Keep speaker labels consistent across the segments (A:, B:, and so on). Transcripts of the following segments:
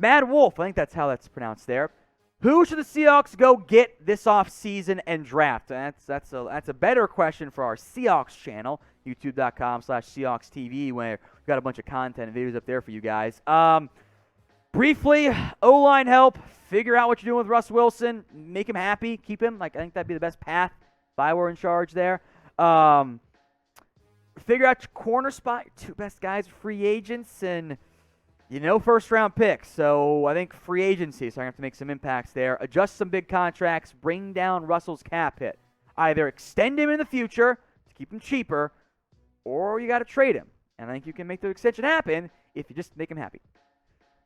A: Mad Wolf, I think that's how that's pronounced there. Who should the Seahawks go get this offseason and draft? That's a better question for our Seahawks channel, youtube.com/Seahawks TV, where we've got a bunch of content and videos up there for you guys. Briefly, O-line help. Figure out what you're doing with Russ Wilson. Make him happy. Keep him. I think that'd be the best path if I were in charge there. Figure out your corner spot. Your two best guys are free agents and first-round picks. So I think free agency, so I have to make some impacts there. Adjust some big contracts. Bring down Russell's cap hit. Either extend him in the future to keep him cheaper, or you got to trade him. And I think you can make the extension happen if you just make him happy.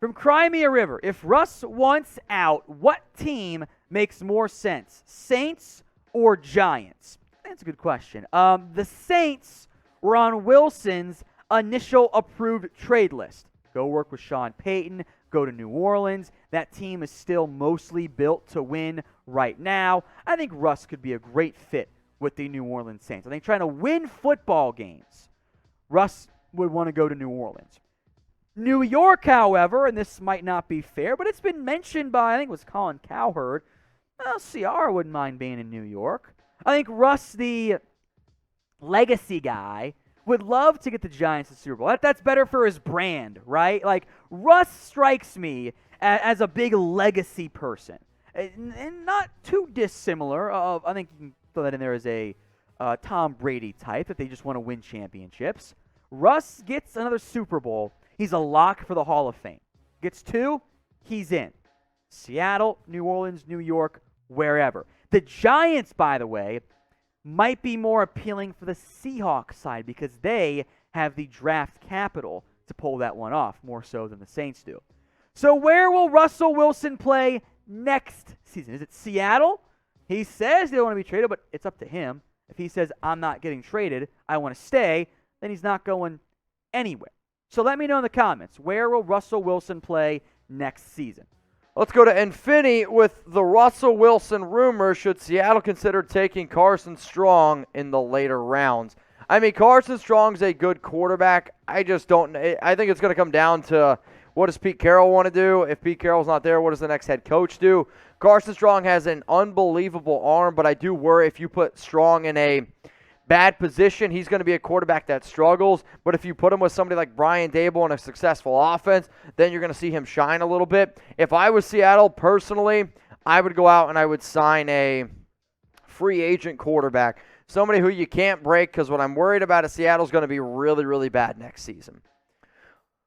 A: From Crimea River, if Russ wants out, what team makes more sense, Saints or Giants? That's a good question. The Saints were on Wilson's initial approved trade list. Go work with Sean Payton, go to New Orleans. That team is still mostly built to win right now. I think Russ could be a great fit with the New Orleans Saints. I think trying to win football games, Russ would want to go to New Orleans. New York, however, and this might not be fair, but it's been mentioned by, I think it was Colin Cowherd, Ciara wouldn't mind being in New York. I think Russ, the legacy guy, would love to get the Giants to Super Bowl. That's better for his brand, right? Russ strikes me as a big legacy person. And not too dissimilar. I think you can throw that in there as a Tom Brady type, that they just want to win championships. Russ gets another Super Bowl. He's a lock for the Hall of Fame. Gets 2, he's in. Seattle, New Orleans, New York, wherever. The Giants, by the way, might be more appealing for the Seahawks side because they have the draft capital to pull that one off, more so than the Saints do. So where will Russell Wilson play next season? Is it Seattle? He says he don't want to be traded, but it's up to him. If he says, I'm not getting traded, I want to stay, then he's not going anywhere. So let me know in the comments, where will Russell Wilson play next season?
B: Let's go to Infinity with the Russell Wilson rumor. Should Seattle consider taking Carson Strong in the later rounds? I mean, Carson Strong's a good quarterback. I just don't. I think it's going to come down to what does Pete Carroll want to do? If Pete Carroll's not there, what does the next head coach do? Carson Strong has an unbelievable arm, but I do worry if you put Strong in a bad position, he's going to be a quarterback that struggles. But if you put him with somebody like Brian Daboll in a successful offense, then you're going to see him shine a little bit. If I was Seattle, personally, I would go out and I would sign a free agent quarterback. Somebody who you can't break, because what I'm worried about is Seattle's going to be really, really bad next season.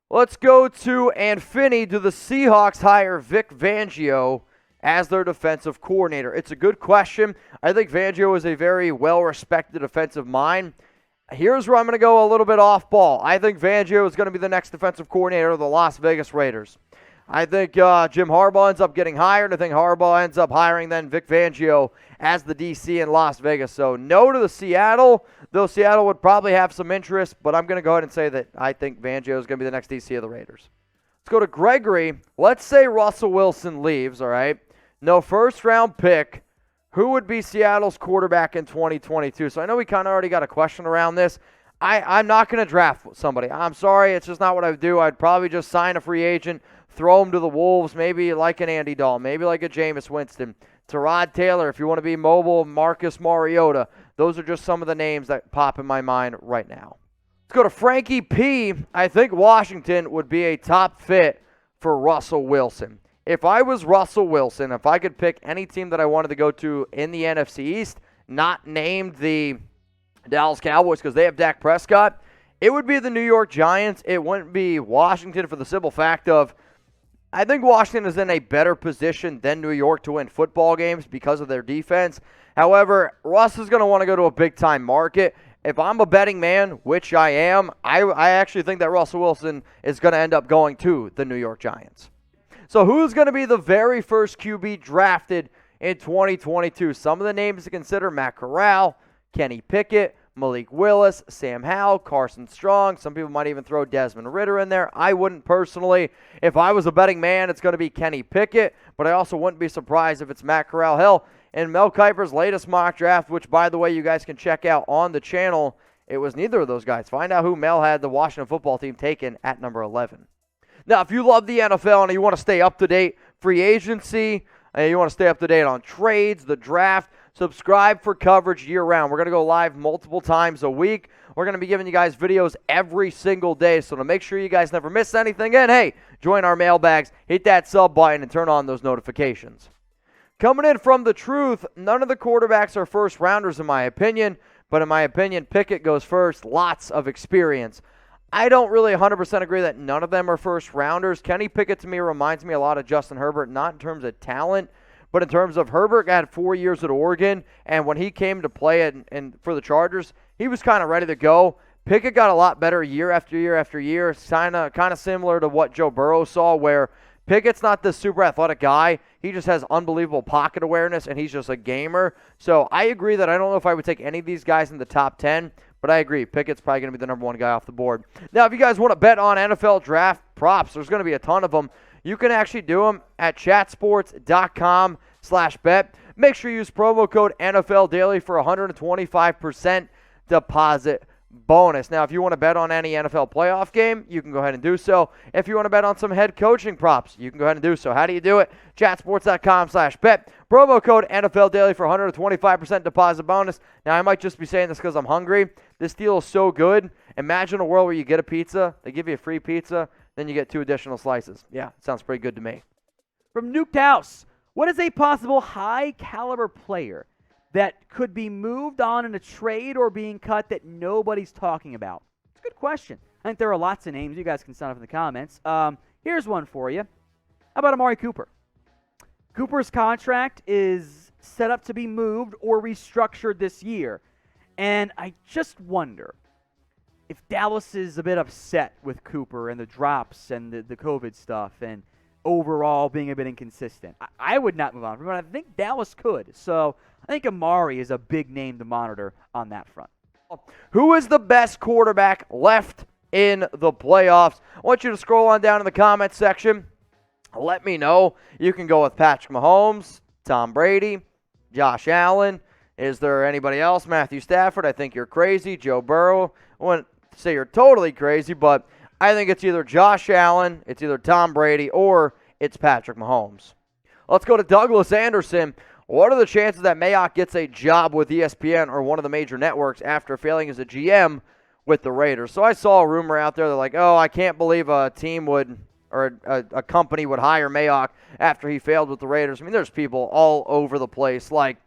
B: Let's go to Anfini. Do the Seahawks hire Vic Fangio as their defensive coordinator? It's a good question. I think Fangio is a very well-respected defensive mind. Here's where I'm going to go a little bit off ball. I think Fangio is going to be the next defensive coordinator of the Las Vegas Raiders. I think Jim Harbaugh ends up getting hired. I think Harbaugh ends up hiring then Vic Fangio as the DC in Las Vegas. So no to the Seattle, though Seattle would probably have some interest, but I'm going to go ahead and say that I think Fangio is going to be the next DC of the Raiders. Let's go to Gregory. Let's say Russell Wilson leaves, all right? No first-round pick. Who would be Seattle's quarterback in 2022? So I know we kind of already got a question around this. I'm not going to draft somebody. I'm sorry. It's just not what I would do. I'd probably just sign a free agent, throw him to the Wolves, maybe like an Andy Dalton, maybe like a Jameis Winston. Tyrod Taylor, if you want to be mobile, Marcus Mariota. Those are just some of the names that pop in my mind right now. Let's go to Frankie P. I think Washington would be a top fit for Russell Wilson. If I was Russell Wilson, if I could pick any team that I wanted to go to in the NFC East, not named the Dallas Cowboys because they have Dak Prescott, it would be the New York Giants. It wouldn't be Washington for the simple fact of I think Washington is in a better position than New York to win football games because of their defense. However, Russ is going to want to go to a big-time market. If I'm a betting man, which I am, I actually think that Russell Wilson is going to end up going to the New York Giants. So who's going to be the very first QB drafted in 2022? Some of the names to consider: Matt Corral, Kenny Pickett, Malik Willis, Sam Howell, Carson Strong. Some people might even throw Desmond Ridder in there. I wouldn't personally. If I was a betting man, it's going to be Kenny Pickett, but I also wouldn't be surprised if it's Matt Corral. Hell, in Mel Kiper's latest mock draft, which, by the way, you guys can check out on the channel, it was neither of those guys. Find out who Mel had the Washington football team taken at number 11. Now, if you love the NFL and you want to stay up to date, free agency, and you want to stay up to date on trades, the draft, subscribe for coverage year-round. We're going to go live multiple times a week. We're going to be giving you guys videos every single day, so to make sure you guys never miss anything, and hey, join our mailbags, hit that sub button, and turn on those notifications. Coming in from the truth, none of the quarterbacks are first-rounders in my opinion, but in my opinion, Pickett goes first, lots of experience. I don't really 100% agree that none of them are first-rounders. Kenny Pickett to me reminds me a lot of Justin Herbert, not in terms of talent, but in terms of Herbert had 4 years at Oregon, and when he came to play and for the Chargers, he was kind of ready to go. Pickett got a lot better year after year after year, kind of similar to what Joe Burrow saw, where Pickett's not this super athletic guy. He just has unbelievable pocket awareness, and he's just a gamer. So I agree that I don't know if I would take any of these guys in the top 10, but I agree. Pickett's probably going to be the number one guy off the board. Now, if you guys want to bet on NFL draft props, there's going to be a ton of them. You can actually do them at chatsports.com/bet. Make sure you use promo code NFL Daily for 125% deposit bonus. Now, if you want to bet on any NFL playoff game, you can go ahead and do so. If you want to bet on some head coaching props, you can go ahead and do so. How do you do it? Chatsports.com/bet. Promo code NFL Daily for 125% deposit bonus. Now, I might just be saying this because I'm hungry. This deal is so good. Imagine a world where you get a pizza, they give you a free pizza, then you get 2 additional slices. Yeah, sounds pretty good to me.
A: From Nuked House, what is a possible high-caliber player that could be moved on in a trade or being cut that nobody's talking about? It's a good question. I think there are lots of names. You guys can sign up in the comments. Here's one for you. How about Amari Cooper? Cooper's contract is set up to be moved or restructured this year. And I just wonder if Dallas is a bit upset with Cooper and the drops and the COVID stuff and overall being a bit inconsistent. I would not move on from him, but I think Dallas could. So I think Amari is a big name to monitor on that front.
B: Who is the best quarterback left in the playoffs? I want you to scroll on down in the comments section. Let me know. You can go with Patrick Mahomes, Tom Brady, Josh Allen. Is there anybody else? Matthew Stafford. I think you're crazy. Joe Burrow. I wouldn't say you're totally crazy, but I think it's either Josh Allen, it's either Tom Brady, or it's Patrick Mahomes. Let's go to Douglas Anderson. What are the chances that Mayock gets a job with ESPN or one of the major networks after failing as a GM with the Raiders? So I saw a rumor out there. They're like, oh, I can't believe a team would or a company would hire Mayock after he failed with the Raiders. I mean, there's people all over the place. Like,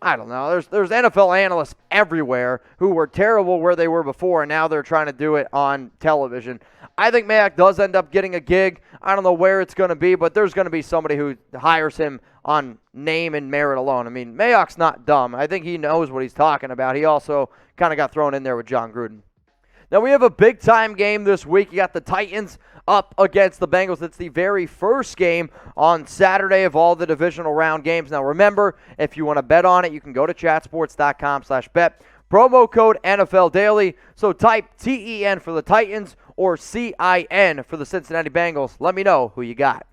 B: I don't know. There's NFL analysts everywhere who were terrible where they were before, and now they're trying to do it on television. I think Mayock does end up getting a gig. I don't know where it's going to be, but there's going to be somebody who hires him on name and merit alone. I mean, Mayock's not dumb. I think he knows what he's talking about. He also kind of got thrown in there with John Gruden. Now, we have a big-time game this week. You got the Titans up against the Bengals. It's the very first game on Saturday of all the divisional round games. Now, remember, if you want to bet on it, you can go to chatsports.com/bet. Promo code NFL Daily. So type TEN for the Titans or CIN for the Cincinnati Bengals. Let me know who you got.